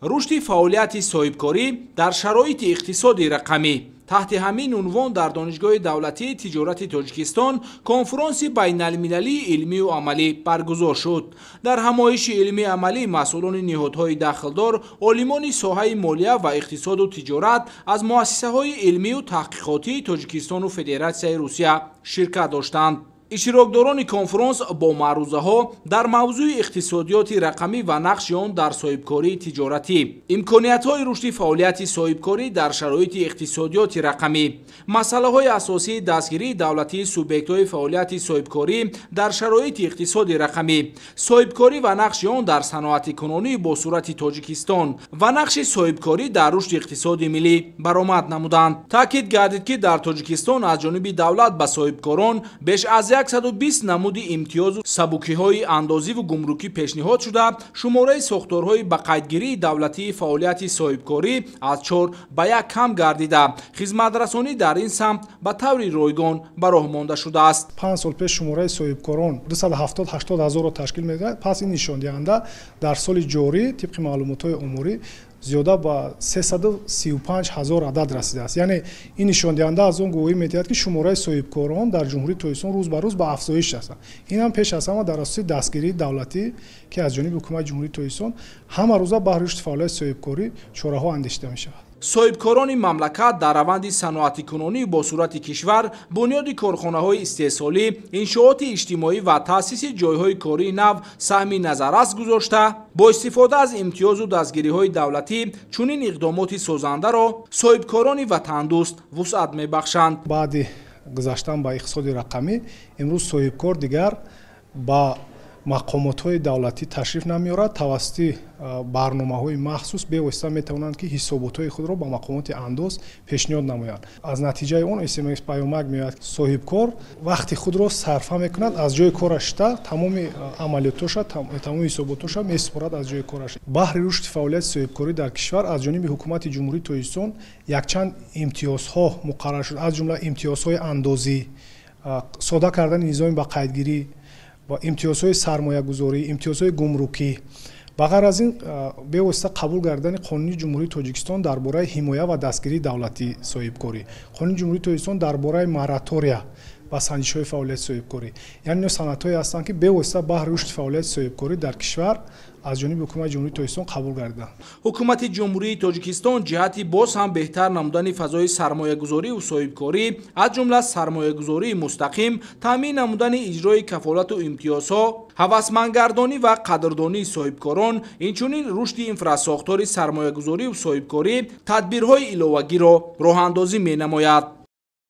رشد فعالیت صاحبکاری در شرایط اقتصادی رقمی. تحت همین عنوان در دانشگاه دولتی تجارت تاجیکستان کنفرانس بین المللی علمی و عملی برگزار شد. در همایش علمی عملی مسئولان نهادهای دخلدار، عالمان ساحه مالیه و اقتصاد و تجارت از مؤسسه‌های علمی و تحقیقاتی تاجیکستان و فدراسیون روسیه شرکت داشتند. اشتراکداران کنفرانس با معروضه‌ها در موضوع اقتصادیات رقمی و نقش آن در صاحبکاری تجارتی، امکانیت‌های رشد فعالیت صاحبکاری در شرایط اقتصادیات رقمی، مسائل اساسی دستگیری دولتی سوبیکت‌های فعالیت صاحبکاری در شرایط اقتصاد رقمی، صاحبکاری و نقش آن در صنعت کنونی با صورت تاجیکستان و نقش صاحبکاری در رشد اقتصاد ملی برآمد نمودند. تاکید گردید که در تاجیکستان از جانب دولت به صاحبکاران بیش از 120 نمود امتیاز و سبوکی‌های اندازی و گمرکی پیشنهاد شده، شماره ساختارهای به قیدگیری دولتی فعالیت صاحبکاری از 4 به 1 کم گردیده، خدمترسانی در این سمت به طور رایگان به راه مانده شده است. 5 سال پیش شماره صاحبکاران 270-80 هزار را تشکیل می‌دهد. پس این نشان دهنده در سال جاری طبق معلومات‌های اموری زیاده با 335 هزار عدد رسیده است. یعنی این نشان دهنده از اون گویی می‌دهد که شماره صاحبکاران در جمهوری تاجیکستان روز به روز به افزایش است. این هم پیش از همه در اساس دستگیری دولتی که از جانب حکومت جمهوری تاجیکستان همه روزه به رشد فعالیت صاحبکاری چاره‌ها اندیشیده می‌شود. صاحبکاران مملکت در روند صنعتی کنونی با صورت کشور، بنیاد کارخانه‌های استحصالی، انشاءات اجتماعی و تأسیس جایهای کاری نو سهم نظررس گذاشته، با استفاده از امتیاز و دستگیری‌های دولتی چنین اقدامات سازنده را صاحبکاران وطندوست وسعت می‌بخشند. بعد گذشتن به اقتصاد رقمی، امروز صاحبکار دیگر با مقامات‌های دولتی تشریف نمی‌آورد. توسط برنامه‌های مخصوص به واسطه می‌توانند که حسابات‌های خود را با مقامات اندوز پیشنهاد نمایند. از نتیجه اون SMS پیامک میاد صاحبکار وقتی خود را صرفه می‌کند از جای کارش تا تمام عملیاتش تمام حساباتش می‌سپارد از جای کارش. بهر رشد فعالیت صاحبکاری در کشور از جانب حکومت جمهوری تاجیکستان یک چند امتیازها مقرر شد، از جمله امتیازهای اندازی، ساده کردن نظام با قیدگیری و امتیازهای سرمایه گذاری، امتیازهای گمرکی. بغیر از این به واسطه قبول کردن قانون جمهوری تاجیکستان درباره حمایت و دستگیری دولتی صاحبکاری، قانون جمهوری تاجیکستان درباره موراتوریا و سنجش‌های فعالیت صاحبکاری، یعنی صنعت‌هایی هستند که به واسطه بهر رشد فعالیت صاحبکاری در کشور از جانب حکومت جمهوری تاجیکستان قبول گردیدند. حکومت جمهوری تاجیکستان جهتی باز هم بهتر نمودن فضای سرمایه‌گذاری و صاحبکاری از جمله سرمایه‌گذاری مستقیم، تامین نمودن اجرای کفالت و امتیازها، هوسمندگردانی و قدردانی صاحبکاران، اینچنین رشد انفراساختار سرمایه‌گذاری و صاحبکاری، تدبیرهای علاوه‌گی را راه‌اندازی می‌نماید.